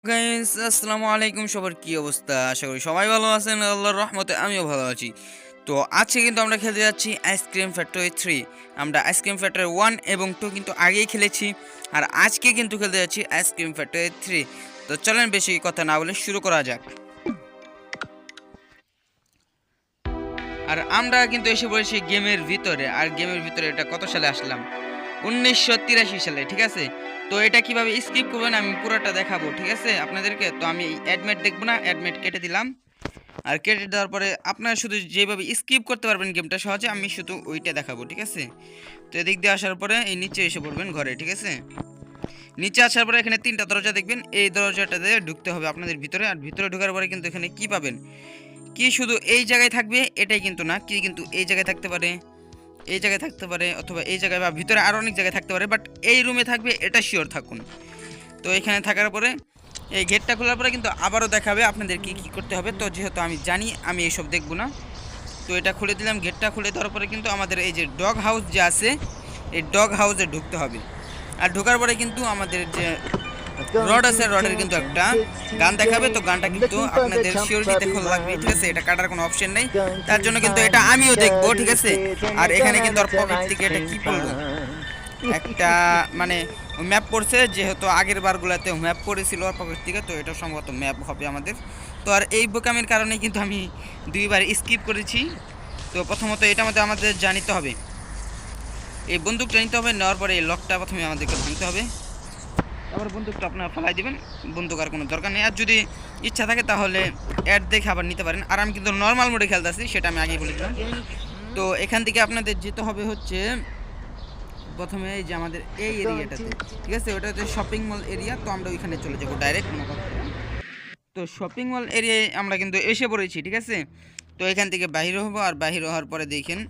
Guys আসসালামু আলাইকুম, সবার কি অবস্থা? আশা করি সবাই ভালো আছেন, আল্লাহর রহমতে আমিও ভালো আছি। তো আজকে কিন্তু আমরা খেলতে যাচ্ছি আইসক্রিম ফ্যাক্টরি 3। আমরা আইসক্রিম ফ্যাক্টরি 1 এবং 2 কিন্তু আগেই খেলেছি, আর আজকে কিন্তু খেলতে যাচ্ছি আইসক্রিম ফ্যাক্টরি 3। তো চলেন বেশি কথা না বলে শুরু করা যাক। আর আমরা কিন্তু এসে পড়েছি গেমের ভিতরে। আর গেমের ভিতরে এটা কত সালে আসলাম? 1983 সালে, ঠিক আছে। তো এটা কিভাবে স্কিপ করবেন আমি পুরোটা দেখাবো, ঠিক আছে আপনাদেরকে। তো আমি অ্যাডমিট দেখবো না, অ্যাডমিট কেটে দিলাম। আর কেটে দেওয়ার পরে আপনারা শুধু যেভাবে স্কিপ করতে পারবেন গেমটা সহজে, আমি শুধু ওইটা দেখাবো, ঠিক আছে। তো এদিক দিয়ে আসার পরে এই নিচে এসে পড়বেন ঘরে, ঠিক আছে। নিচে আসার পরে এখানে 3টা দরজা দেখবেন, এই দরজাটা দিয়ে ঢুকতে হবে আপনাদের ভিতরে। আর ভিতরে ঢোকার পরে কিন্তু এখানে কি পাবেন, কি শুধু এই জায়গায় থাকবে এটাই কিন্তু না, কি কিন্তু এই জায়গায় থাকতে পারে, এই জায়গায় থাকতে পারে, অথবা এই জায়গায় বা ভিতরে আরও অনেক জায়গায় থাকতে পারে, বাট এই রুমে থাকবে এটা শিওর থাকুন। তো এখানে থাকার পরে এই গেটটা খোলার পরে কিন্তু আবারও দেখাবে আপনাদের কি কি করতে হবে। তো যেহেতু আমি জানি আমি এইসব দেখব না, তো এটা খুলে দিলাম। গেটটা খুলে দেওয়ার পরে কিন্তু আমাদের এই যে ডগ হাউস যে আছে, এই ডগ হাউসে ঢুকতে হবে। আর ঢোকার পরে কিন্তু আমাদের যে রড আছে, রডের কিন্তু একটা গান দেখাবে। তো গানটা কিন্তু আপনাদের সিওরিটিতে খোলা লাগবে, ঠিক আছে। এটা কাটার কোনো অপশন নেই, তার জন্য কিন্তু এটা আমিও দেখবো, ঠিক আছে। আর এখানে কিন্তু আর পকেট থেকে এটা কি পড়লো, একটা মানে ম্যাপ পড়ছে, যেহেতু আগের বারগুলোতে ম্যাপ পড়েছিল আর পকেট থেকে, তো এটা সম্ভবত ম্যাপ হবে আমাদের। তো আর এই বোকামির কারণে কিন্তু আমি 2বার স্কিপ করেছি। তো প্রথমত এটা মধ্যে আমাদের জানিতে হবে, এই বন্দুকটা নিতে হবে। নেওয়ার পরে এই লকটা প্রথমে আমাদেরকে ভাঙতে হবে, তারপর বন্দুকটা আপনারা ফেলাই দেবেন। বন্দুক আর কোনো দরকার নেই। আর যদি ইচ্ছা থাকে তাহলে অ্যাড দেখে আবার নিতে পারেন। আর আমি কিন্তু নর্মাল মোডে খেলতেছি, সেটা আমি আগেই বলেছিলাম। তো এখান থেকে আপনাদের যেতে হবে হচ্ছে প্রথমে এই যে আমাদের এই এরিয়াটাতে, ঠিক আছে। ওটা হচ্ছে শপিং মল এরিয়া। তো আমরা ওইখানে চলে যাবো ডাইরেক্ট। তো শপিং মল এরিয়ায় আমরা কিন্তু এসে পড়েছি, ঠিক আছে। তো এখান থেকে বাহির হবো, আর বাহির হওয়ার পরে দেখেন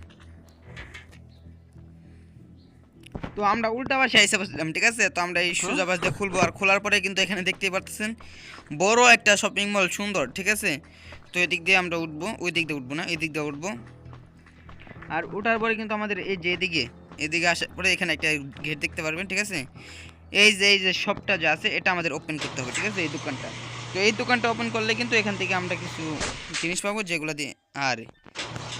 তো আমরা উল্টা পাশে এসে বসলাম, ঠিক আছে। তো আমরা এই সোজা পাশ দিয়ে খুলবো, আর খোলার পরে কিন্তু এখানে দেখতেই পাচ্ছেন বড় একটা শপিং মল, সুন্দর, ঠিক আছে। তো এদিক দিয়ে আমরা উঠবো, ওই দিক দিয়ে উঠবো না, এদিক দিয়ে উঠবো। আর ওঠার পরে কিন্তু আমাদের এই যে এদিকে আসার পরে এখানে একটা গেট দেখতে পারবেন, ঠিক আছে। এই যে শপটা যা আছে এটা আমাদের ওপেন করতে হবে, ঠিক আছে, এই দোকানটা। তো এই দোকানটা ওপেন করলে কিন্তু এখান থেকে আমরা কিছু জিনিস পাবো, যেগুলো দিয়ে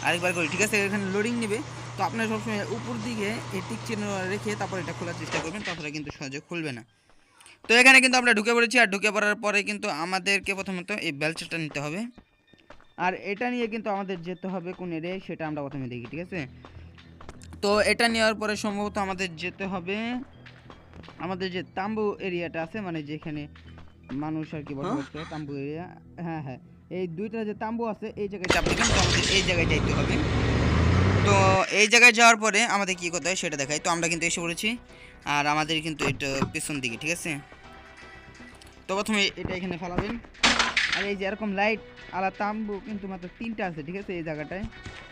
আরেকবার করি, ঠিক আছে। এখানে লোডিং নেবে। তো আপনার সবসময় উপর দিকে এই টিক চিহ্ন রেখে তারপর এটা খোলার চেষ্টা করবেন, তারপরে কিন্তু সহজে খুলবে না। তো এখানে কিন্তু আমরা ঢুকে পড়েছি। আর ঢুকে পড়ার পরে কিন্তু আমাদেরকে প্রথমত এই বেলচাটা নিতে হবে। আর এটা নিয়ে কিন্তু আমাদের যেতে হবে কোন এরিয়ায়, সেটা আমরা প্রথমে দেখি, ঠিক আছে। তো এটা নেওয়ার পরে সম্ভবত আমাদের যেতে হবে আমাদের যে তাম্বু এরিয়াটা আছে, মানে যেখানে মানুষ আর কি বসবাস করে, তাম্বু এরিয়া। হ্যাঁ হ্যাঁ, এই দুইটা যে তাম্বু আছে এই জায়গায় চাপ দিবেন। তো আমাদের এই জায়গায় যাইতে হবে। তো এই জায়গায় যাওয়ার পরে আমাদের কী করতে হয় সেটা দেখাই। তো আমরা কিন্তু এসে পড়েছি, আর আমাদের কিন্তু এটা পেছন দিকে, ঠিক আছে। তো প্রথমে এটা এখানে ফেলাবেন। আর এই যে এরকম লাইট আলা তাম্বু কিন্তু মাত্র 3টা আছে, ঠিক আছে, এই জায়গাটায়।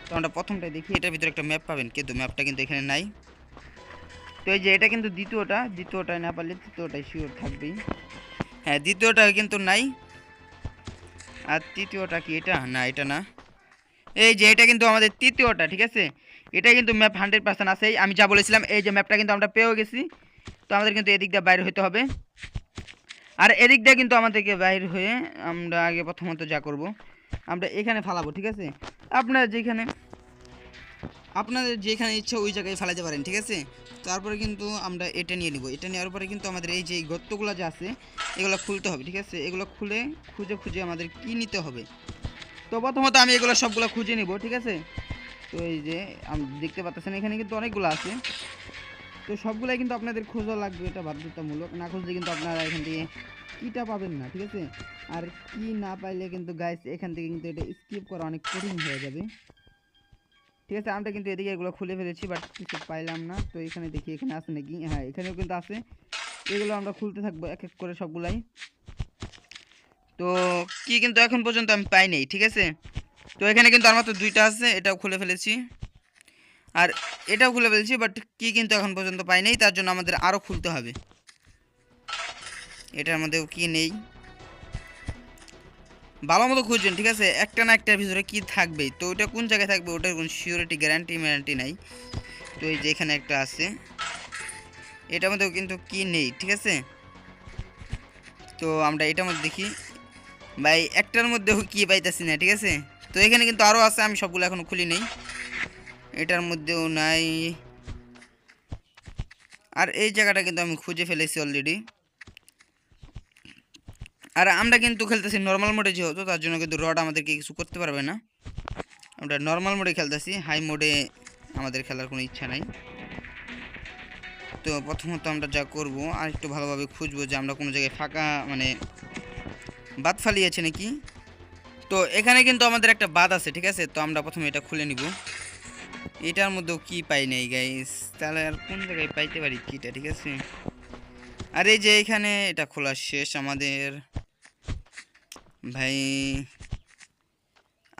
তো আমরা প্রথমটাই দেখি, এটার ভিতরে একটা ম্যাপ পাবেন, কিন্তু ম্যাপটা কিন্তু এখানে নাই। তো এই যে এটা কিন্তু দ্বিতীয়টায় না পারলে তৃতীয়টায় শিওর থাকবেই। হ্যাঁ, দ্বিতীয়টা কিন্তু নাই। আর তৃতীয়টা কি এটা? না, এটা না। এই যে এটা কিন্তু আমাদের তৃতীয়টা, ঠিক আছে। এটা কিন্তু ম্যাপ 100% আছে, আমি যা বলেছিলাম। এই যে ম্যাপটা কিন্তু আমরা পেয়েও গেছি। তো আমাদের কিন্তু এদিক দিয়ে বাইরে হতে হবে। আর এদিক দিয়ে কিন্তু আমাদেরকে বাইর হয়ে আমরা আগে প্রথমত যা করব, আমরা এখানে ফালাবো, ঠিক আছে। আপনাদের যেখানে ইচ্ছা ওই জায়গায় ফেলাতে পারেন, ঠিক আছে। তারপরে কিন্তু আমরা এটা নিয়ে নিব। এটা নেওয়ার পরে কিন্তু আমাদের এই যে গর্তগুলো যে আছে এগুলো খুলতে হবে, ঠিক আছে। এগুলো খুলে খুঁজে আমাদের কি নিতে হবে। তো প্রথমত আমি এগুলো সবগুলো খুঁজে নিব, ঠিক আছে। তো এই যে দেখতে পাচ্ছেন এখানে কিন্তু অনেকগুলো আছে। তো সবগুলাই কিন্তু আপনাদের খোঁজা লাগবে, এটা বাধ্যতামূলক। না খুঁজলে কিন্তু আপনারা এখান থেকে কিটা পাবেন না, ঠিক আছে। আর কি না পাইলে কিন্তু গাইস এখান থেকে কিন্তু এটা স্কিপ করা অনেক কঠিন হয়ে যাবে, ঠিক আছে। আমরা কিন্তু এদিকে এগুলো খুলে ফেলেছি, বাট কিছু পাইলাম না। তো এখানে দেখি এখানে আছে নাকি। হ্যাঁ, এখানেও কিন্তু আছে। এগুলো আমরা খুলতে থাকবো এক এক করে সবগুলাই। তো কি কিন্তু এখন পর্যন্ত আমি পাই নাই, ঠিক আছে। তো এখানে কিন্তু আমার মাত্র 2টা আছে, এটাও খুলে ফেলেছি আর এটাও খুলে ফেলেছি, বাট কি কিন্তু এখন পর্যন্ত পাই নাই। তার জন্য আমাদের আরও খুলতে হবে। এটার মধ্যেও কি নেই, ভালো মতো খুঁজবেন, ঠিক আছে। একটা না একটার ভিতরে কি থাকবেই। তো ওটা কোন জায়গায় থাকবে ওটার কোনো সিওরিটি গ্যারান্টি নাই। তো এই যে এখানে একটা আছে, এটার মধ্যেও কিন্তু কি নেই, ঠিক আছে। তো আমরা এটার মধ্যে দেখি ভাই, একটার মধ্যেও কি পাইতেছি না, ঠিক আছে। তো এখানে কিন্তু আরও আছে, আমি সবগুলো এখনো খুলি নেই, এটার মধ্যেও নাই। আর এই জায়গাটা কিন্তু আমি খুঁজে ফেলেছি অলরেডি। আর আমরা কিন্তু খেলতেছি নর্মাল মোডে, যেহেতু তার জন্য কিন্তু রড আমাদেরকে কিছু করতে পারবে না। আমরা নর্মাল মোডে খেলতেছি, হাই মোডে আমাদের খেলার কোনো ইচ্ছা নাই। তো প্রথমত আমরা যা করব, আর একটু ভালোভাবে খুঁজবো যে আমরা কোনো জায়গায় ফাঁকা মানে বাদ ফালিয়েছে নাকি। তো এখানে কিন্তু আমাদের একটা বাদ আছে, ঠিক আছে। তো আমরা প্রথমে এটা খুলে নিব। এটার মধ্যেও কি পাই নাই গাইস, তাহলে আর কোন জায়গায় পাইতে পারি কিটা, ঠিক আছে। আর এই যে এখানে এটা খোলা শেষ আমাদের ভাই।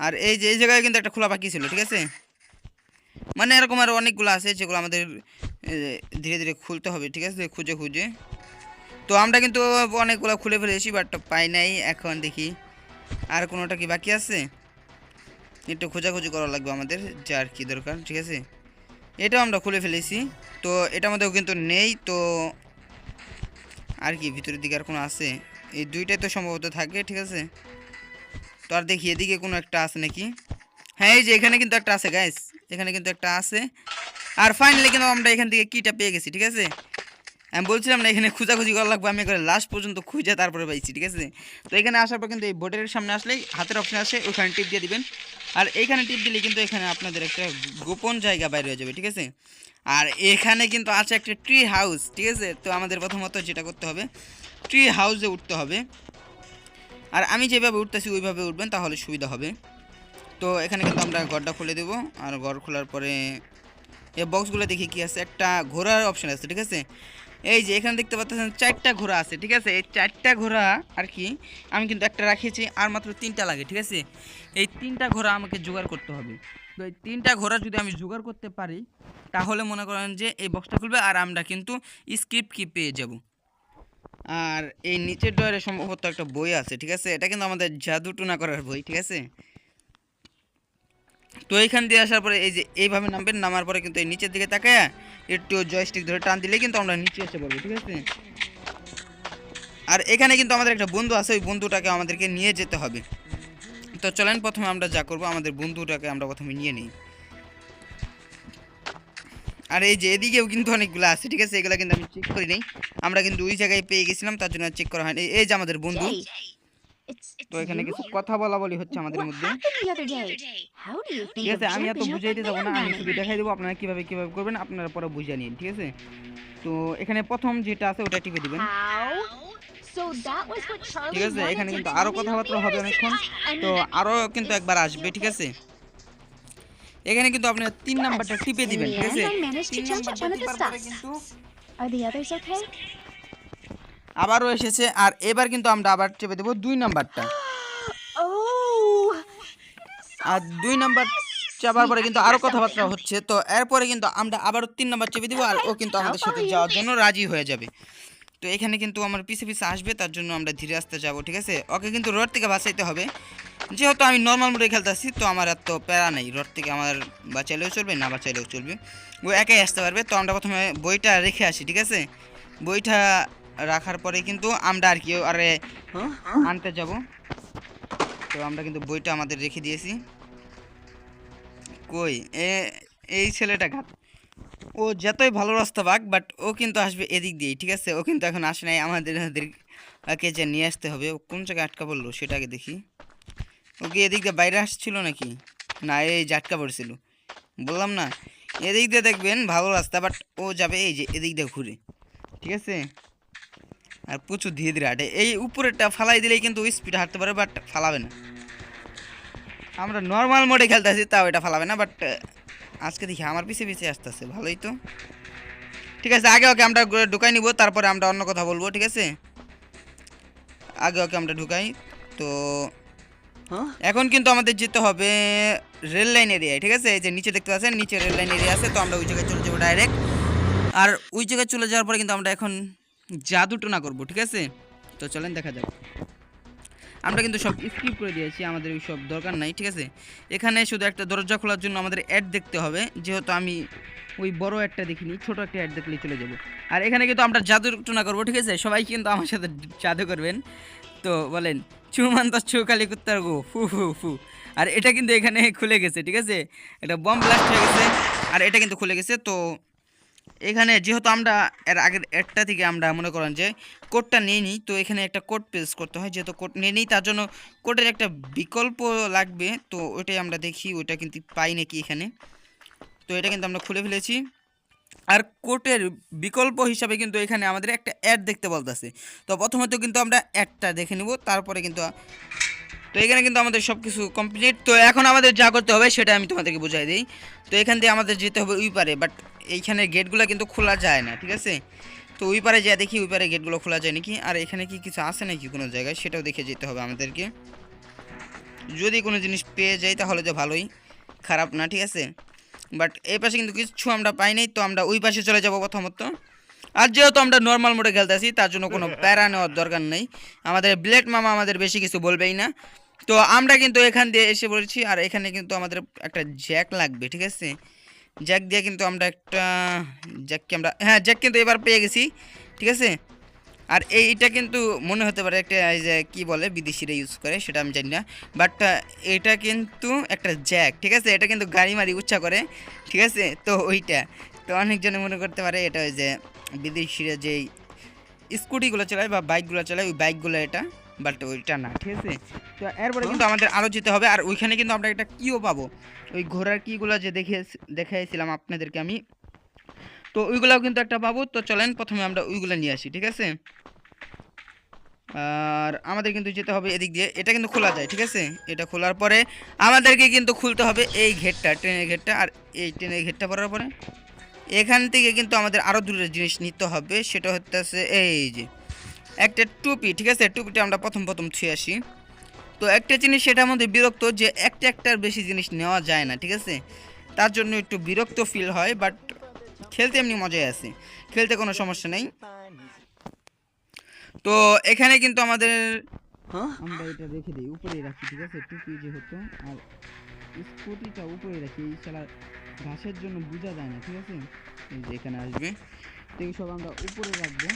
আর এই যে এই জায়গায় কিন্তু একটা খোলা বাকি ছিল, ঠিক আছে। মানে এরকম আরও অনেকগুলো আছে যেগুলো আমাদের ধীরে ধীরে খুলতে হবে, ঠিক আছে, খুঁজে খুঁজে। তো আমরা কিন্তু অনেকগুলো খুলে ফেলেছি, বাট পাই নাই। এখন দেখি আর কোনোটা কি বাকি আছে, একটু খোঁজাখুঁজি করা লাগবে আমাদের, যে আর কি দরকার, ঠিক আছে। এটাও আমরা খুলে ফেলেছি, তো এটার মধ্যেও কিন্তু নেই। তো আর কি ভিতরের দিকে আর কোনো আছে, এই দুইটাই তো সম্ভবত থাকে, ঠিক আছে। তো আর দেখি এদিকে কোনো একটা আছে নাকি। হ্যাঁ, এই যে এখানে কিন্তু একটা আছে গাইস, এখানে কিন্তু একটা আছে। আর ফাইনালি কিন্তু আমরা এখান থেকে কিটা পেয়ে গেছি, ঠিক আছে। আমি বলছিলাম না এখানে খোঁজাখুঁজি করা লাগবে, আমি এখানে লাস্ট পর্যন্ত খুঁজে তারপরে পাইছি, ঠিক আছে। তো এখানে আসার পর কিন্তু এই বোর্ডের সামনে আসলেই হাতের অপশন আসে, ওখানে টিপ দিয়ে দিবেন। আর এইখানে টিপ দিলে কিন্তু এখানে আপনাদের একটা গোপন জায়গা বাইরে হয়ে যাবে, ঠিক আছে। আর এখানে কিন্তু আছে একটা ট্রি হাউস, ঠিক আছে। তো আমাদের প্রথমত যেটা করতে হবে, ট্রি হাউসে উঠতে হবে। আর আমি যেভাবে উঠতেছি ওইভাবে উঠবেন, তাহলে সুবিধা হবে। তো এখানে কিন্তু আমরা ঘরটা খুলে দেবো। আর ঘর খোলার পরে এই বক্সগুলো দেখি কি আছে, একটা ঘোরার অপশন আছে, ঠিক আছে। এই যে এখানে দেখতে পাচ্ছেন 4টা ঘোড়া আছে, ঠিক আছে। এই 4টা ঘোড়া আর কি আমি কিন্তু একটা রাখিয়েছি, আর মাত্র 3টা লাগে, ঠিক আছে। এই 3টা ঘোড়া আমাকে জোগাড় করতে হবে। তো এই 3টা ঘোড়া যদি আমি জোগাড় করতে পারি, তাহলে মনে করেন যে এই বক্সটা খুলবে আর আমরা কিন্তু স্ক্রিপ্ট কি পেয়ে যাব। আর এই নিচের ডয়ারে সম্ভবত একটা বই আছে, ঠিক আছে। এটা কিন্তু আমাদের জাদু টুনা করার বই, ঠিক আছে। তো এইখান দিয়ে আসার পরে এই যে এইভাবে নামবেন, নামার পরে কিন্তু এই নিচের দিকে তাকায় একটু জয়স্টিক ধরে টান দিলে কিন্তু আমরা নিচে এসে পড়বো, ঠিক আছে। আর এখানে কিন্তু আমাদের একটা বন্ধু আছে, ওই বন্ধুটাকে আমাদেরকে নিয়ে যেতে হবে। তো চলেন প্রথমে আমরা যা করবো, আমাদের বন্ধুটাকে আমরা প্রথমে নিয়ে নিই। আর এই যে এদিকেও কিন্তু অনেকগুলো আছে, ঠিক আছে। এগুলো কিন্তু আমি চেক করি নাই, আমরা কিন্তু ওই জায়গায় পেয়ে গেছিলাম, তার জন্য চেক করা হয়নি। এই যে আমাদের বন্ধু, তো এখানে কিছু কথা বলা বলি হচ্ছে আমাদের মধ্যে, ঠিক আছে। আমি এত বুঝাইতে যাবো না, আমি শুধু দেখাই দেবো আপনারা কিভাবে কিভাবে করবেন, আপনারা পরে বুঝিয়ে নিন, ঠিক আছে। তো এখানে প্রথম যেটা আছে ওটা টিপে দিবেন, ঠিক আছে। এখানে কিন্তু আরো কথাবার্তা হবে অনেকক্ষণ, তো আরো কিন্তু একবার আসবে, ঠিক আছে। এখানে কিন্তু আপনি 3 নাম্বারটা টিপে দিবেন, ঠিক আছে। 3 নাম্বারটা টিপার পরে কিন্তু আবারও এসেছে, আর এবার কিন্তু আমরা আবার টিপে দেব 2 নাম্বারটা। আর 2 নাম্বার চাপার পরে কিন্তু আরো কথাবার্তা হচ্ছে, তো এরপরে কিন্তু আমরা আবারও 3 নাম্বার চেপে দিব, আর ও কিন্তু আমাদের সাথে যাওয়ার জন্য রাজি হয়ে যাবে। তো এখানে কিন্তু আমার পিছে পিছে আসবে, তার জন্য আমরা ধীরে আস্তে যাব, ঠিক আছে। ওকে কিন্তু রড থেকে বাঁচাইতে হবে, যেহেতু আমি নর্মাল মোডে খেলতেছি, তো আমার এত প্যারা নেই, রড থেকে আমার বাঁচাইলেও চলবে, না বাঁচাইলেও চলবে, ও একাই আসতে পারবে। তো আমরা প্রথমে বইটা রেখে আসি, ঠিক আছে। বইটা রাখার পরে কিন্তু আমরা আর কি আরে আনতে যাব। তো আমরা কিন্তু বইটা আমাদের রেখে দিয়েছি। কই এই ছেলেটা ঘাত, ও যতই ভালো রাস্তা পাক, বাট ও কিন্তু আসবে এদিক দিয়েই, ঠিক আছে। ও কিন্তু এখন আসে নাই, আমাদেরকে যে নিয়ে আসতে হবে। ও কোন জায়গায় আটকা পড়লো সেটাকে দেখি। ওকে এদিক দিয়ে বাইরে আসছিল নাকি, না এই যে আটকা পড়ছিল, বললাম না এদিক দিয়ে দেখবেন ভালো রাস্তা, বাট ও যাবে এই যে এদিক দিয়ে ঘুরে, ঠিক আছে। আর প্রচুর ধীরে ধীরে হাঁটে, এই উপরেরটা ফালাই দিলেই কিন্তু স্পিডে হাঁটতে পারে, বাট ফালাবে না। আমরা নর্মাল মোডে খেলতেছি, তাও এটা ফালাবে না, বাট আজকে দেখি আমার পিছে পিছে আসতেছে, ভালোই তো, ঠিক আছে। আগে ওকে আমরা ঢুকাই নিব, তারপরে আমরা অন্য কথা বলবো, ঠিক আছে। আগে ওকে আমরা ঢুকাই। তো এখন কিন্তু আমাদের যেতে হবে রেল লাইন এরিয়ায়, ঠিক আছে। এই যে নিচে দেখতে পাচ্ছেন, নিচে রেল লাইন এরিয়া আছে, তো আমরা ওই জায়গায় চলে যাবো ডাইরেক্ট। আর ওই জায়গায় চলে যাওয়ার পরে কিন্তু আমরা এখন জাদু টোনা করবো, ঠিক আছে। তো চলেন দেখা যাক। আমরা কিন্তু সব স্কিপ করে দিয়েছি, আমাদের ওই সব দরকার নাই, ঠিক আছে। এখানে শুধু একটা দরজা খোলার জন্য আমাদের অ্যাড দেখতে হবে, যেহেতু আমি ওই বড় একটা দেখিনি, ছোট একটা অ্যাড দেখলেই চলে যাবো। আর এখানে কিন্তু আমরা জাদুর টুনা করবো, ঠিক আছে। সবাই কিন্তু আমার সাথে জাদু করবেন। তো বলেন চুমান্তা চৌকালি কুত্তার গো ফু ফু ফু। আর এটা কিন্তু এখানে খুলে গেছে, ঠিক আছে, এটা বম ব্লাস্ট হয়ে গেছে আর এটা কিন্তু খুলে গেছে। তো এখানে যেহেতু আমরা এর আগের একটা থেকে আমরা মনে করেন যে কোডটা নিয়ে নিই, তো এখানে একটা কোড পেস্ট করতে হয়, যেহেতু কোড নিয়ে নিই তার জন্য কোডের একটা বিকল্প লাগবে। তো ওইটাই আমরা দেখি ওইটা কিন্তু পাই নাকি এখানে। তো এটা কিন্তু আমরা খুলে ফেলেছি। আর কোডের বিকল্প হিসাবে কিন্তু এখানে আমাদের একটা অ্যাড দেখতে বলতেছে। তো প্রথমত কিন্তু আমরা অ্যাডটা দেখে নেব, তারপরে কিন্তু তো এখানে কিন্তু আমাদের সব কিছু কমপ্লিট। তো এখন আমাদের যা করতে হবে সেটা আমি তোমাদেরকে বুঝাই দিই। তো এখান দিয়ে আমাদের যেতে হবে ওই পারে, বাট এইখানে গেটগুলো কিন্তু খোলা যায় না, ঠিক আছে। তো ওই পারে যা দেখি ওই পারে গেটগুলো খোলা যায় নাকি, আর এখানে কি কিছু আছে নাকি কোনো জায়গায় সেটাও দেখে যেতে হবে আমাদেরকে। যদি কোনো জিনিস পেয়ে যাই তাহলে তো ভালোই, খারাপ না, ঠিক আছে। বাট এই পাশে কিন্তু কিছু আমরা পাই নাই, তো আমরা ওই পাশে চলে যাব প্রথমত। আর যেহেতু আমরা নর্মাল মোডে খেলতেছি তার জন্য কোনো প্যারা নেওয়ার দরকার নেই, আমাদের ব্লেড মামা আমাদের বেশি কিছু বলবেই না। তো আমরা কিন্তু এখান দিয়ে এসে পড়েছি, আর এখানে কিন্তু আমাদের একটা জ্যাক লাগবে, ঠিক আছে। জ্যাক দিয়ে কিন্তু আমরা একটা জ্যাককে আমরা জ্যাক কিন্তু এবার পেয়ে গেছি, ঠিক আছে। আর এইটা কিন্তু মনে হতে পারে একটা যে কী বলে বিদেশিরা ইউজ করে সেটা আমি জানি না, বাট এটা কিন্তু একটা জ্যাক, ঠিক আছে। এটা কিন্তু গাড়ি মারি উচ্চা করে, ঠিক আছে। তো ওইটা তো অনেকজনে মনে করতে পারে এটা ওই যে বিদেশিরা যেই স্কুটিগুলো চালায় বা বাইকগুলো চালায় ওই বাইকগুলো এটা, বাট ওইটা না, ঠিক আছে। তো এরপরে কিন্তু আমাদের আরও যেতে হবে, আর ওইখানে কিন্তু আমরা একটা কিও পাবো, ওই ঘোড়ার কিগুলো যে দেখাইছিলাম আপনাদেরকে আমি, তো ওইগুলাও কিন্তু একটা পাবো। তো চলেন প্রথমে আমরা ওইগুলো নিয়ে আসি, ঠিক আছে। আর আমাদের কিন্তু যেতে হবে এদিক দিয়ে, এটা কিন্তু খোলা যায়, ঠিক আছে। এটা খোলার পরে আমাদেরকে কিন্তু খুলতে হবে এই ঘেরটা, ট্রেনের ঘেরটা। আর এই ট্রেনের ঘেরটা পড়ার পরে এখান থেকে কিন্তু আমাদের আরও দূরের জিনিস নিতে হবে, সেটা হচ্ছে এই যে একটা টুপি, ঠিক আছে। টুপিটা আমরা প্রথম ছুঁয়ে আসি। তো একটা জিনিস সেটার মধ্যে বিরক্ত যে একটার বেশি জিনিস নেওয়া যায় না, ঠিক আছে। তার জন্য একটু বিরক্ত ফিল হয়, বাট খেলতে এমনি মজাই আছে, খেলতে কোনো সমস্যা নেই। তো এখানে কিন্তু আমাদের আমরা এটা রেখে দিই, উপরেই রাখি, ঠিক আছে। টুপি যেহেতু আর স্কুটিটা উপরে রাখি, এই শালা ঘাসের জন্য বোঝা যায় না, ঠিক আছে। এই যে এখানে আসবে, তো এই সব আমরা উপরে রাখবো।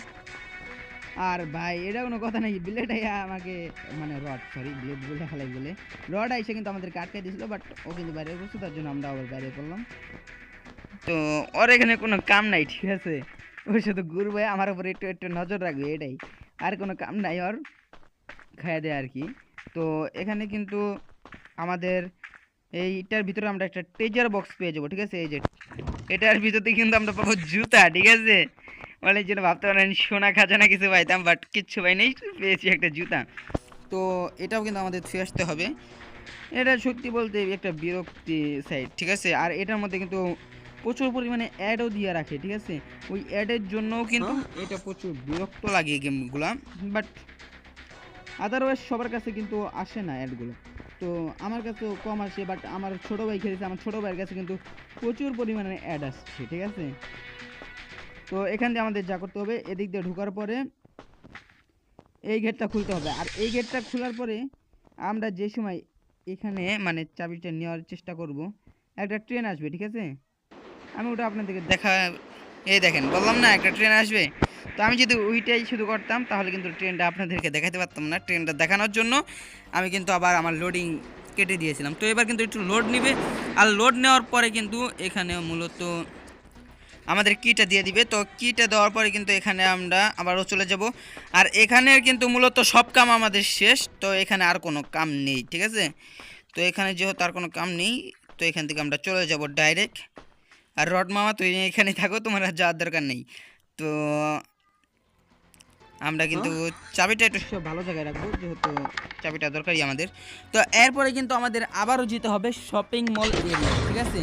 আর ভাই এটা কোনো কথা নাকি, ব্লেড আইয়া আমাকে মানে ব্লেড বলে খালাই বলে রড আইসে কিন্তু আমাদেরকে আটকাই দিয়েছিল, বাট ও কিন্তু বাইরে বসছে, তার জন্য আমরা আবার বাইরে পড়লাম। তো ওর এখানে কোনো কাম নাই, ঠিক আছে। ও শুধু ঘুরবে, আমার উপরে একটু একটু নজর রাখবে, এটাই, আর কোনো কাম নাই ওর, খাইয়া দেয় আর কি। তো এখানে কিন্তু আমাদের এইটার ভিতরে আমরা একটা ট্রেজার বক্স পেয়ে যাবো, ঠিক আছে। এই যে এটার ভিতরে কিন্তু আমরা পাবো জুতা, ঠিক আছে। মানে যেটা ভাবতে পারেন সোনা খাজানা কিছু পাইতাম, বাট কিচ্ছু পাই নেই, পেয়েছি একটা জুতা। তো এটাও কিন্তু আমাদের ছুঁয়ে আসতে হবে। এটা সত্যি বলতে একটা বিরক্তি সাইড, ঠিক আছে। আর এটার মধ্যে কিন্তু প্রচুর পরিমাণে অ্যাডও দিয়ে রাখে, ঠিক আছে। ওই অ্যাডের জন্যও কিন্তু এটা প্রচুর বিরক্ত লাগে গেমগুলা, বাট আদারওয়াইজ সবার কাছে কিন্তু আসে না অ্যাডগুলো। তো আমার কাছেও কম আসে, বাট আমার ছোটো ভাই খেলেছে, আমার ছোটো ভাইয়ের কাছে কিন্তু প্রচুর পরিমাণে অ্যাড আসছে, ঠিক আছে। তো এখান দিয়ে আমাদের যা করতে হবে, এদিক দিয়ে ঢোকার পরে এই গেটটা খুলতে হবে। আর এই গেটটা খোলার পরে আমরা যে সময় এখানে মানে চাবিটা নেওয়ার চেষ্টা করব, একটা ট্রেন আসবে, ঠিক আছে। আমি ওটা আপনাদেরকে এই দেখেন, বললাম না একটা ট্রেন আসবে। তো আমি যদি ওইটাই শুধু করতাম তাহলে কিন্তু ট্রেনটা আপনাদেরকে দেখাতে পারতাম না। ট্রেনটা দেখানোর জন্য আমি কিন্তু আবার আমার লোডিং কেটে দিয়েছিলাম। তো এবার কিন্তু একটু লোড নেবে, আর লোড নেওয়ার পরে কিন্তু এখানে মূলত আমাদের কিটা দিয়ে দিবে। তো কিটা দেওয়ার পরে কিন্তু এখানে আমরা আবারও চলে যাব। আর এখানে কিন্তু মূলত সব কাম আমাদের শেষ, তো এখানে আর কোনো কাম নেই, ঠিক আছে। তো এখানে যেহেতু আর কোনো কাম নেই, তো এখান থেকে আমরা চলে যাব ডাইরেক্ট। আর রড মামা তুই এখানে থাকো, তোমার আর যাওয়ার দরকার নেই। তো আমরা কিন্তু চাবিটা একটু ভালো জায়গায় রাখবো, যেহেতু চাবিটা দরকারই আমাদের। তো এরপরে কিন্তু আমাদের আবারও যেতে হবে শপিং মল এরিয়া, ঠিক আছে।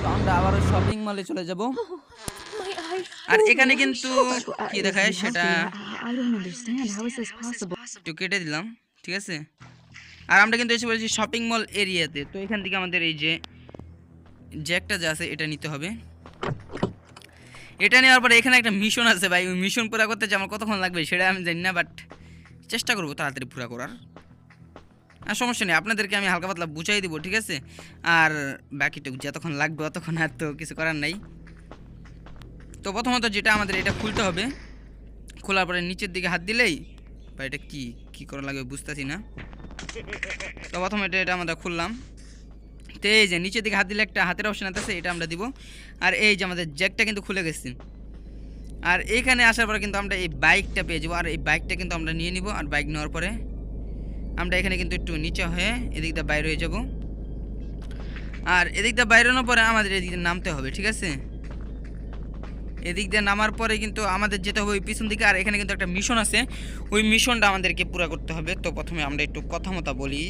তো আমরা আবারও শপিং মলে চলে যাব। আর এখানে কিন্তু কি দেখায় সেটা একটু কেটে দিলাম, ঠিক আছে। আর আমরা কিন্তু এসে বলেছি শপিং মল এরিয়াতে। তো এখান থেকে আমাদের এই যে জ্যাকটা যা আছে এটা নিতে হবে। এটা নেওয়ার পরে এখানে একটা মিশন আছে ভাই, ওই মিশন পুরো করতে যে আমার কতক্ষণ লাগবে সেটা আমি জানি না, বাট চেষ্টা করবো তাড়াতাড়ি পুরো করার। আর সমস্যা নেই, আপনাদেরকে আমি হালকা পাতলা বুঝাই দিব, ঠিক আছে। আর বাকিটুকু যতক্ষণ লাগবে ততক্ষণ আর তো কিছু করার নাই। তো প্রথমত যেটা আমাদের এটা খুলতে হবে, খোলার পরে নিচের দিকে হাত দিলেই, বা এটা কি কি করা লাগবে বুঝতেছি না। তো প্রথমে এটা আমরা খুললাম। তো এই যে নিচের দিকে হাত দিলে একটা হাতের অপশন আছে, এটা আমরা দিব। আর এই যে আমাদের জ্যাকটা কিন্তু খুলে গেছে। আর এইখানে আসার পরে কিন্তু আমরা এই বাইকটা পেয়ে যাবো, আর এই বাইকটা কিন্তু আমরা নিয়ে নিব। আর বাইক নেওয়ার পরে আমরা এখানে কিন্তু একটু নিচে হয়ে এদিক দিয়ে বাইরে হয়ে যাব। আর এদিক দিয়ে বাইরে হওয়ার পরে আমাদের এদিক দিয়ে নামতে হবে, ঠিক আছে। এদিক দিয়ে নামার পরে কিন্তু আমাদের যেতে হবে ওই পিছন দিকে। আর এখানে কিন্তু একটা মিশন আছে, ওই মিশনটা আমাদেরকে পুরো করতে হবে। তো প্রথমে আমরা একটু কথা মতো বলি।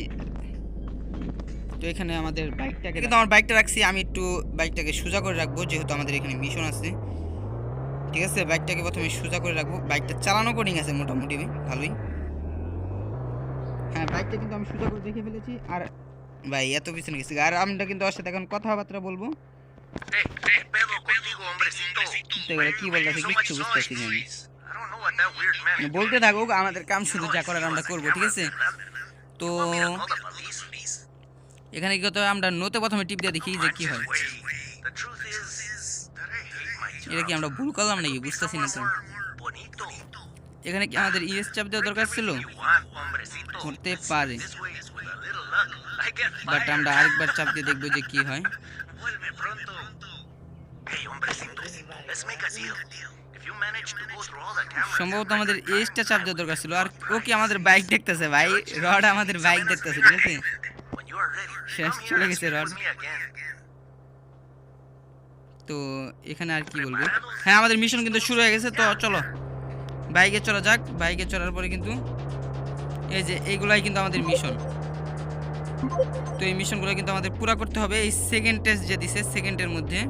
তো এখানে আমাদের বাইকটাকে কিন্তু আমার বাইকটা রাখছি, আমি একটু বাইকটাকে সোজা করে রাখবো যেহেতু আমাদের এখানে মিশন আছে, ঠিক আছে। বাইকটাকে প্রথমে সোজা করে রাখবো। বাইকটা চালানো কোডিং আছে মোটামুটি ভালোই। হ্যাঁ, বাইকটা কিন্তু আমি সোজা করে রেখে ফেলেছি। আর ভাই এত পিছনে গেছি, আর আমরা কিন্তু ওর সাথে এখন কথাবার্তা বলবো। কি বলতেছে কিচ্ছু বুঝতেছি না আমি। বলতে থাকুক, আমাদের কাম শুধু যা করার আমরা করবো, ঠিক আছে। তো এখানে কি করতে হবে, আমরা নোতে প্রথমে টিপ দিয়ে দেখি যে কি হয়। এটা কি আমরা ভুল করলাম নাকি বুঝতেছি না তো। এখানে কি আমাদের ইএস চাপ দেওয়া দরকার ছিল, করতে পারে, বাট আমরা আরেকবার চাপ দিয়ে দেখবো যে কি হয়। সম্ভবত আমাদের এসটা চাপ দেওয়া দরকার ছিল। আর ও কি আমাদের বাইক দেখতেছে ভাই, রড আমাদের বাইক দেখতেছে, ঠিক আছে। শেষ চলে গেছে রড। তো এখানে আর কি বলবো, হ্যাঁ আমাদের মিশন কিন্তু শুরু হয়ে গেছে। তো চলো বাইকে চলা যাক। বাইকে চলার পরে কিন্তু এই যে এইগুলাই কিন্তু আমাদের মিশন। তো এই মিশনগুলো কিন্তু আমাদের পুরো করতে হবে। এই সেকেন্ড টেস্ট যে দিছে, সেকেন্ডের মধ্যে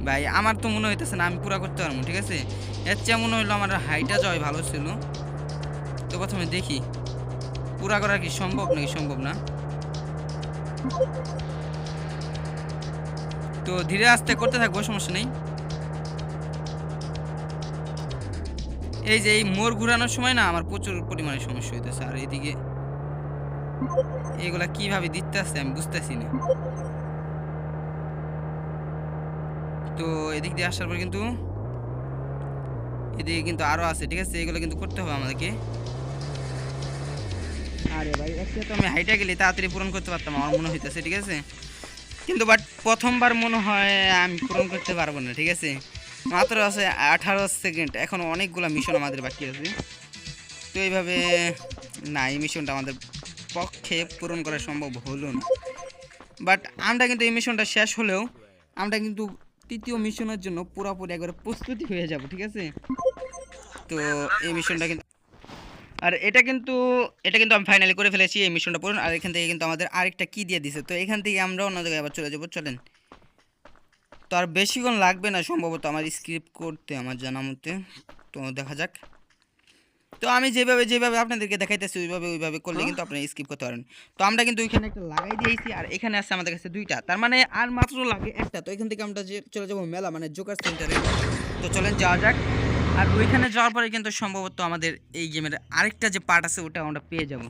ভাই আমার তো মনে হইতেছে না আমি পুরো করতে পারবো, ঠিক আছে। এর চেয়ে মনে হইলো আমার হাইটা যাওয়াই ভালো ছিল। তো প্রথমে দেখি পুরা করা কি সম্ভব নাকি সম্ভব না। তো ধীরে আস্তে করতে থাকবো, সমস্যা নেই। এই যে এই মোড় ঘুরানোর সময় না আমার প্রচুর পরিমাণে সমস্যা হইতেছে। আর এদিকে এগুলা কিভাবে দিতে আসছে আমি বুঝতেছি না। তো এদিক দিয়ে আসার পর কিন্তু এদিকে কিন্তু আরো আছে, ঠিক আছে। এগুলো কিন্তু করতে হবে আমাদেরকে। আরে ভাই একটা তো আমি হাইটা গেলে তাড়াতাড়ি পূরণ করতে পারতাম আমার মনে হইতেছে, ঠিক আছে। কিন্তু বাট প্রথমবার মনে হয় আমি পূরণ করতে পারবো না, ঠিক আছে। মাত্র আছে 18 সেকেন্ড, এখন অনেকগুলো মিশন আমাদের বাকি আছে। তো এইভাবে না, এই মিশনটা আমাদের পক্ষে পূরণ করা সম্ভব হলো না। বাট আমরা কিন্তু এই মিশনটা শেষ হলেও আমরা কিন্তু তৃতীয় মিশনের জন্য পুরোপুরি একবারে প্রস্তুতি হয়ে যাব, ঠিক আছে। তো এই মিশনটা কিন্তু আর এটা কিন্তু আমি ফাইনালি করে ফেলেছি এই মিশনটা পূরণ। আর এখান থেকে কিন্তু আমাদের আরেকটা কি দিয়ে দিছে। তো এখান থেকে আমরা অন্য জায়গায় আবার চলে যাবো, চলেন। তো আর বেশিক্ষণ লাগবে না সম্ভবত আমার স্ক্রিপ্ট করতে আমার জানা মতে। তো দেখা যাক। তো আমি যেভাবে আপনাদেরকে দেখাইতেছি ওইভাবে করলে কিন্তু আপনারা স্কিপ করতে পারেন। তো আমরা কিন্তু ওইখানে একটা লাগাই দিয়েছি, আর এখানে আছে আমাদের কাছে দুইটা, তার মানে আর মাত্র লাগে একটা। তো এখান থেকে আমরা চলে যাবো মেলা মানে জোকার সেন্টারে। তো চলেন যাওয়া যাক। আর ওইখানে যাওয়ার পরে কিন্তু সম্ভবত আমাদের এই গেমের আরেকটা যে পার্ট আছে ওটা আমরা পেয়ে যাব।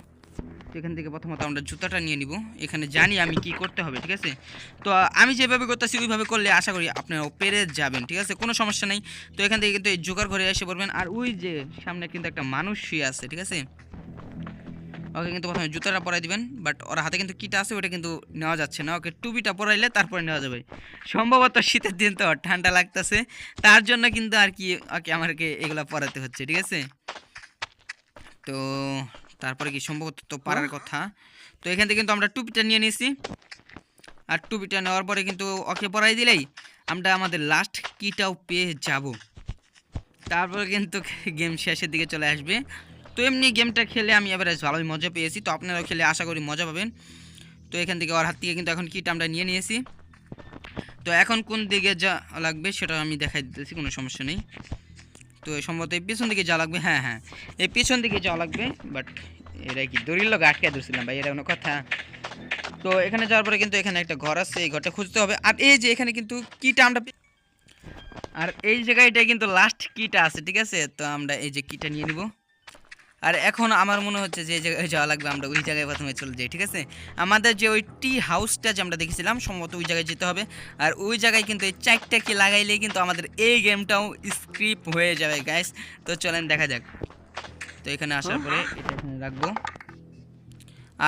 তো এখান থেকে প্রথমত আমরা জুতাটা নিয়ে নিব। এখানে জানি আমি কি করতে হবে, ঠিক আছে। তো আমি যেভাবে করতেছি ওইভাবে করলে আশা করি আপনারা পেরে যাবেন, ঠিক আছে, কোনো সমস্যা নেই। তো এখান থেকে কিন্তু এই জোকার ঘরে এসে পড়বেন। আর ওই যে সামনে কিন্তু একটা মানুষ শুয়ে আছে, ঠিক আছে। ওকে কিন্তু প্রথমে জুতাটা পরাই দিবেন, বাট ওর হাতে কিন্তু কিটা আছে ওটা কিন্তু নেওয়া যাচ্ছে না। ওকে টুপিটা পরাইলে তারপরে নেওয়া যাবে। সম্ভবত শীতের দিন তো ঠান্ডা লাগতেছে, তার জন্য কিন্তু আর কি ওকে আমাকে এগুলো পরাতে হচ্ছে, ঠিক আছে। তো তারপরে কি সম্ভবত তো পারার কথা। তো এখান থেকে কিন্তু আমরা টুপিটা নিয়ে নিয়েছি। আর টুপিটা নেওয়ার পরে কিন্তু ওকে পরাই দিলেই আমরা আমাদের লাস্ট কিটাও পেয়ে যাব। তারপরে কিন্তু গেম শেষের দিকে চলে আসবে। তো এমনি গেমটা খেলে আমি এবারে ভালোই মজা পেয়েছি। তো আপনারাও খেলে আশা করি মজা পাবেন। তো এখান থেকে ওর হাত থেকে কিন্তু এখন কিটা আমরা নিয়ে নিয়েছি। তো এখন কোন দিকে যা লাগবে সেটা আমি দেখাই দিতেছি, কোনো সমস্যা নেই। তো সম্ভবত এই পিছন দিকে যাওয়া লাগবে। হ্যাঁ হ্যাঁ, এই পিছন দিকে যাওয়া লাগবে। বাট এটা কি দড়ির লোক আটকে ধরছিলাম ভাই, এটা কোনো কথা। তো এখানে যাওয়ার পরে কিন্তু এখানে একটা ঘর আছে, এই ঘরটা খুঁজতে হবে। আর এই যে এখানে কিন্তু কিটা আমরা, আর এই জায়গাটায় কিন্তু লাস্ট কিটা আছে, ঠিক আছে। তো আমরা এই যে কিটা নিয়ে নিব। আর এখন আমার মনে হচ্ছে যে জায়গায় যাওয়া লাগবে, আমরা ওই জায়গায় প্রথমে চলে যাই, ঠিক আছে? আমাদের যে ওই টি হাউসটা যে আমরা দেখেছিলাম সম্ভবত ওই জায়গায় যেতে হবে। আর ওই জায়গায় কিন্তু এই 4টা কি লাগাইলেই কিন্তু আমাদের এই গেমটাও স্ক্রিপ্ট হয়ে যাবে গাইস। তো চলেন দেখা যাক। তো এখানে আসার পরে এটা এখানে রাখবো,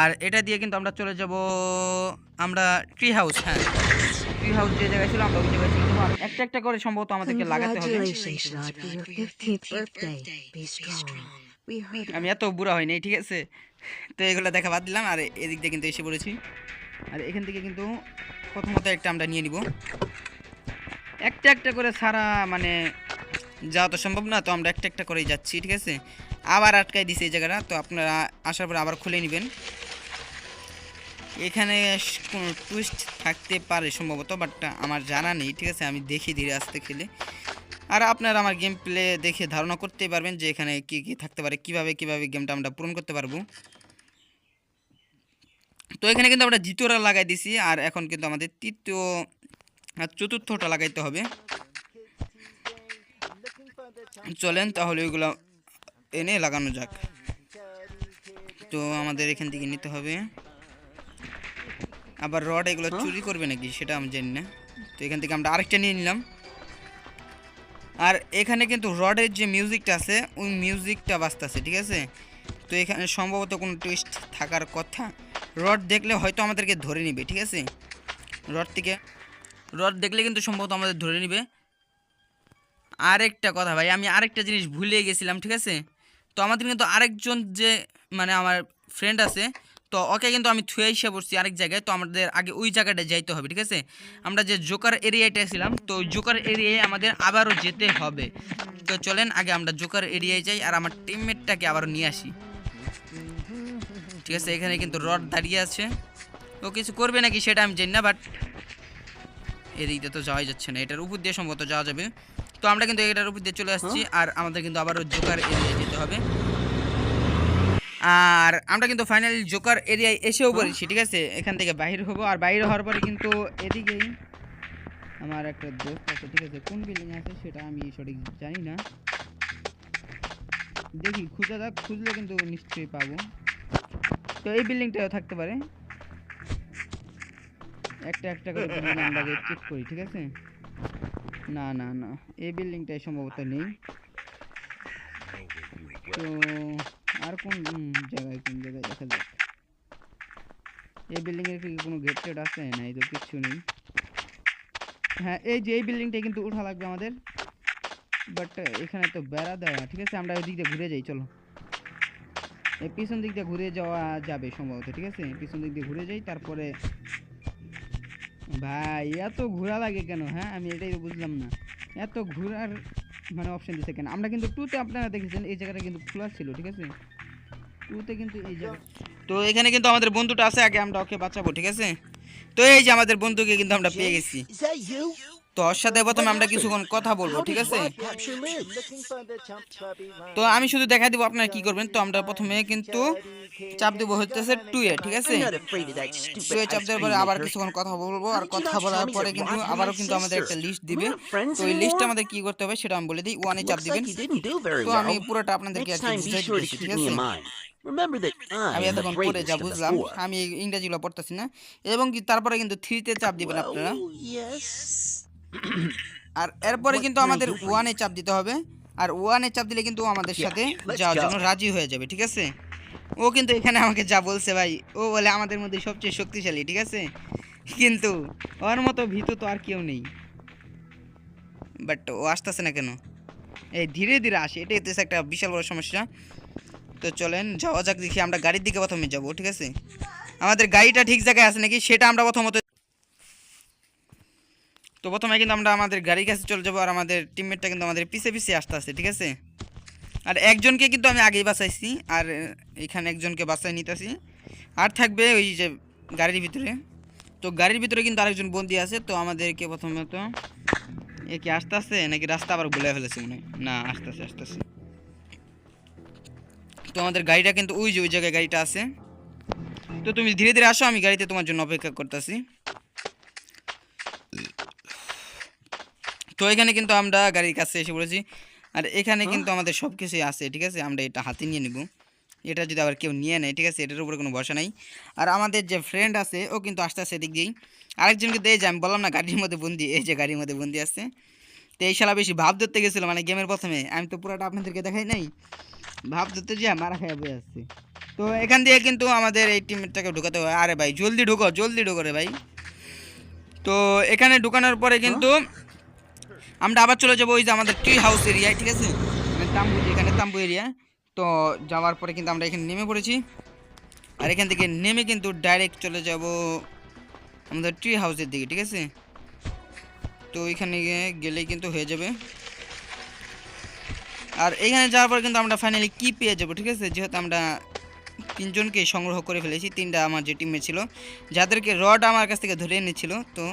আর এটা দিয়ে কিন্তু আমরা চলে যাব আমরা ট্রি হাউস। হ্যাঁ, ট্রি হাউস যে জায়গায় ছিল আমরা ওই জায়গায় চলে যাবো। আর একটা একটা করে সম্ভবত আমাদেরকে লাগাতে হবে। আমি এত বুড়া হয়নি, ঠিক আছে? তো এগুলো দেখা বাদ দিলাম। আর এদিক দিয়ে কিন্তু এসে পড়েছি। আর এখান থেকে কিন্তু প্রথমত একটা আমরা নিয়ে নিব। একটা একটা করে সারা মানে যাওয়া তো সম্ভব না, তো আমরা একটা একটা করেই যাচ্ছি, ঠিক আছে? আবার আটকাই দিছে এই জায়গাটা, তো আপনারা আসার পর আবার খুলে নেবেন। এখানে কোনো টুইস্ট থাকতে পারে সম্ভবত, বাট আমার জানা নেই, ঠিক আছে? আমি দেখি ধীরে আস্তে খেলে, আর আপনারা আমার গেম প্লে দেখে ধারণা করতে পারবেন যে এখানে কি কি থাকতে পারে, কিভাবে কিভাবে গেমটা আমরা পূরণ করতে পারবো। তো এখানে কিন্তু আমরা দ্বিতীয়টা লাগাই দিছি, আর এখন কিন্তু আমাদের তৃতীয় আর চতুর্থটা লাগাইতে হবে। চলেন তাহলে ওইগুলো এনে লাগানো যাক। তো আমাদের এখান থেকে নিতে হবে। আবার রড এগুলো চুরি করবে নাকি সেটা আমি জানি না। তো এখান থেকে আমরা আরেকটা নিয়ে নিলাম। আর এখানে কিন্তু রডের যে মিউজিকটা আছে ওই মিউজিকটা বাজতেছে, ঠিক আছে? তো এখানে সম্ভবত কোনো টুইস্ট থাকার কথা। রড দেখলে হয়তো আমাদেরকে ধরে নিবে, ঠিক আছে? রড দেখলে কিন্তু সম্ভবত আমাদের ধরে নিবে। আরেকটা কথা ভাই, আমি আরেকটা জিনিস ভুলে গেছিলাম, ঠিক আছে? তো আমাদের কিন্তু আরেকজন যে মানে আমার ফ্রেন্ড আছে, তো ওকে কিন্তু আমি থুয়ে এসে পড়ছি আরেক জায়গায়। তো আমাদের আগে ওই জায়গাটা যাইতে হবে, ঠিক আছে? আমরা যে জোকার এরিয়াটা ছিলাম, তো ওই জোকার এরিয়ায় আমাদের আবারও যেতে হবে। তো চলেন আগে আমরা জোকার এরিয়ায় যাই, আর আমার টিমমেটটাকে আবারও নিয়ে আসি, ঠিক আছে? এখানে কিন্তু রড দাঁড়িয়ে আছে, ও কিছু করবে নাকি সেটা আমি জানি না, বাট এদিকে তো যাওয়াই যাচ্ছে না, এটার উপর দিয়ে সম্ভবত যাওয়া যাবে। তো আমরা কিন্তু এটার উপর দিয়ে চলে আসছি, আর আমাদের কিন্তু আবারও জোকার এরিয়ায় যেতে হবে। আর আমরা কিন্তু ফাইনালি জোকার এরিয়ায় এসেও পড়েছি, ঠিক আছে? এখান থেকে বাহির হব, আর বাহির হওয়ার পরে কিন্তু এদিকেই আমার একটা দোস্ত আছে, ঠিক আছে? কোন বিল্ডিং আছে সেটা আমি সঠিক জানি না, দেখি খুঁজে যাক, খুঁজলে কিন্তু নিশ্চয়ই পাবো। তো এই বিল্ডিংটাও থাকতে পারে, একটা একটা করে বিল্ডিং আমরা চেক করি, ঠিক আছে? না না না, এই বিল্ডিংটাই সম্ভবত নেই। তো আর কোন জায়গায় দেখা যাক। এই বিল্ডিং এর কি কোনো গেট টেট আছে? না, এই তো কিছু নেই। হ্যাঁ, এই যে এই বিল্ডিংটা কিন্তু উঠা লাগবে আমাদের, বাট এখানে তো বেড়া দেওয়া, ঠিক আছে? আমরা ওই দিক দিয়ে ঘুরে যাই, চলো। এই পিছন দিক দিয়ে ঘুরে যাওয়া যাবে সম্ভবত, ঠিক আছে? পিছন দিক দিয়ে ঘুরে যাই, তারপরে ভাই এত ঘোরা লাগে কেন? হ্যাঁ, আমি এটাই বুঝলাম না, এত ঘোরার মানে অপশন দিচ্ছে কেন? আমরা কিন্তু টুতে আপনারা দেখেছেন এই জায়গাটা কিন্তু খোলা ছিল, ঠিক আছে? টুতে কিন্তু এই জায়গা, তো এখানে কিন্তু আমাদের বন্ধুটা আছে, আগে আমরা ওকে বাঁচাবো, ঠিক আছে? তো এই যে আমাদের বন্ধুকে কিন্তু আমরা পেয়ে গেছি। তো ওর সাথে প্রথমে আমরা কিছুক্ষণ কথা বলবো, ঠিক আছে? তো আমি শুধু দেখা দিব আপনারা কি করবেন। তো আমরা প্রথমে কিন্তু চাপ দেবো হচ্ছে 2 এ, ঠিক আছে? 2 এ চাপ দেওয়ার পরে আবার কিছুক্ষণ কথা বলবো, আর কথা বলার পরে কিন্তু আবারও কিন্তু আমাদের একটা লিস্ট দিবে। তো এই লিস্টটা আমাদের কি করতে হবে সেটা আমি বলে দিই। 1 এ চাপ দিবেন। তো আমি পুরোটা আপনাদেরকে আর কি বুঝাই দিচ্ছি, ঠিক আছে? আমি এতক্ষণ পড়ে যা বুঝলাম, আমি ইংরেজিগুলো পড়তেছি না। এবং কি তারপরে কিন্তু 3 তে চাপ দিবেন আপনারা, আর এরপরে কিন্তু আমাদের 1 এ চাপ দিতে হবে। আর 1 এ চাপ দিলে কিন্তু আমাদের সাথে যাওয়ার জন্য রাজি হয়ে যাবে, ঠিক আছে? ও কিন্তু এখানে আমাকে যা বলছে ভাই, ও বলে আমাদের মধ্যে সবচেয়ে শক্তিশালী, ঠিক আছে? কিন্তু ওর মতো ভীতু তো আর কেউ নেই, বাট ও আসতেছে না কেন? এই ধীরে ধীরে আসে, এটাই হচ্ছে একটা বিশাল বড় সমস্যা। তো চলেন যাওয়া যাক, দেখি আমরা গাড়ির দিকে প্রথমে যাব, ঠিক আছে? আমাদের গাড়িটা ঠিক জায়গায় আছে নাকি সেটা আমরা প্রথমত। তো প্রথমে কিন্তু আমরা আমাদের গাড়ির কাছে চলে যাবো, আর আমাদের টিমমেটটা কিন্তু আমাদের পিছে পিছে আসতে আসছে, ঠিক আছে? আর একজনকে কিন্তু আমি আগেই বাঁচাইছি, আর এখানে একজনকে বাঁচাই নিতেছি, আর থাকবে ওই যে গাড়ির ভিতরে। তো গাড়ির ভিতরে কিন্তু আরেকজন বন্দি আছে। তো আমাদেরকে প্রথমত এ কি আসতে আসছে নাকি রাস্তা আবার ভুলে ফেলেছে মনে হয়? না, আসতেছে আসতেছে। তো আমাদের গাড়িটা কিন্তু ওই যে ওই জায়গায় গাড়িটা আছে। তো তুমি ধীরে ধীরে আসো, আমি গাড়িতে তোমার জন্য অপেক্ষা করতেছি। তো এখানে কিন্তু আমরা গাড়ির কাছে এসে পড়েছি, আর এখানে কিন্তু আমাদের সব কিছুই আছে, ঠিক আছে। আমরা এটা হাতে নিয়ে নিব, এটা যদি আবার কেউ নিয়ে নেয়, ঠিক আছে, এটার উপরে কোনো ভরসা নাই। আর আমাদের যে ফ্রেন্ড আছে ও কিন্তু আস্তে আস্তে দিক দিয়েই আরেকজনকে দিয়ে যায়, আমি বললাম না গাড়ির মধ্যে বন্দি, এই যে গাড়ির মধ্যে বন্দি আছে। তো এই শালা বেশি ভাব ধরতে গেছিলো মানে গেমের প্রথমে, আমি তো পুরোটা আপনাদেরকে দেখাই নাই, ভাব ধরতে যা মারা খাইয়া বয়ে আসছে। তো এখান দিয়ে কিন্তু আমাদের এই টিমটাকে ঢুকাতে হয়। আরে ভাই জলদি ঢুকো রে ভাই। তো এখানে ঢুকানোর পরে কিন্তু আমরা আবার চলে যাবো ওই যে আমাদের ট্রি হাউস এরিয়ায়, ঠিক আছে, মানে তাম্বু, এখানে তাম্বু এরিয়া। তো যাওয়ার পরে কিন্তু আমরা এখানে নেমে পড়েছি, আর এখান থেকে নেমে কিন্তু ডাইরেক্ট চলে যাব আমাদের ট্রি হাউসের দিকে, ঠিক আছে। তো এখানে গেলেই কিন্তু হয়ে যাবে। আর এখানে যাওয়ার পর কিন্তু আমরা ফাইনালি কি পেয়ে যাবো, ঠিক আছে, যেহেতু আমরা তিনজনকে সংগ্রহ করে ফেলেছি, তিনটা আমার যে টিমে ছিল যাদেরকে রড আমার কাছ থেকে ধরে এনেছিল। তো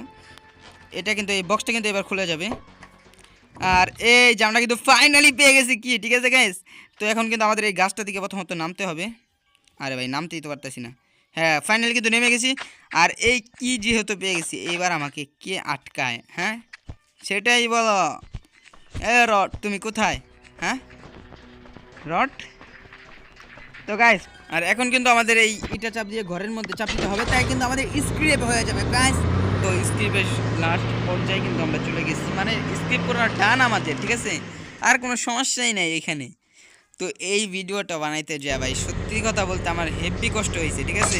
এটা কিন্তু এই বক্সটা কিন্তু এবার খুলে যাবে। আর এই যে আমরা কিন্তু ফাইনালি পেয়ে গেছি কি, ঠিক আছে গাইস। তো এখন কিন্তু আমাদের এই গাছটা দিকে প্রথমত নামতে হবে। আরে ভাই নামতেই তো পারতেছি না। হ্যাঁ ফাইনালি কিন্তু নেমে গেছি। আর এই কি যেহেতু পেয়ে গেছি, এইবার আমাকে কে আটকায়, হ্যাঁ সেটাই বলো। এ রড তুমি কোথায়, হ্যাঁ রড। তো গাইস আর এখন কিন্তু আমাদের এই ইটা চাপ দিয়ে ঘরের মধ্যে চাপ দিতে হবে, তাই কিন্তু আমাদের স্ক্রিপ হয়ে যাবে গাইস। তো স্ক্রিপের লাস্ট পর্যায়ে কিন্তু আমরা চলে গেছি, মানে স্ক্রিপ করার টান আমাদের, ঠিক আছে, আর কোনো সমস্যাই নাই এখানে। তো এই ভিডিওটা বানাইতে যা ভাই সত্যি কথা বলতে আমার হেভি কষ্ট হয়েছে, ঠিক আছে,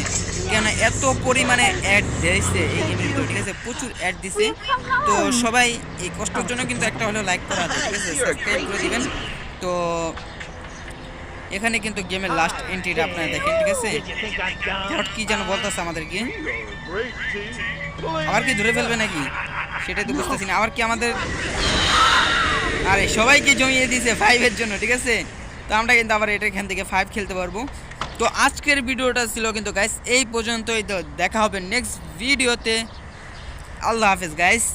কেন এত পরিমাণে অ্যাড দিয়েছে এই গেমের ভিতরে, ঠিক আছে, প্রচুর অ্যাড দিছে। তো সবাই এই কষ্টের জন্য কিন্তু একটা হলেও লাইক করা আছে, ঠিক আছে, সাবস্ক্রাইব করে দিবেন। তো এখানে কিন্তু গেমের লাস্ট এন্ট্রিটা আপনারা দেখেন, ঠিক আছে, হট কি যেন বলতেছে আমাদেরকে, আবার কি ধরে ফেলবে নাকি সেটাই তো বুঝতেছি না। আবার কি আমাদের, আরে সবাইকে জমিয়ে দিয়েছে 5-এর জন্য, ঠিক আছে। তো আমরা কিন্তু আবার এটা এখান থেকে 5 খেলতে পারবো। তো আজকের ভিডিওটা ছিল কিন্তু গাইস এই পর্যন্তই। তো দেখা হবে নেক্সট ভিডিওতে। আল্লাহ হাফেজ গাইস।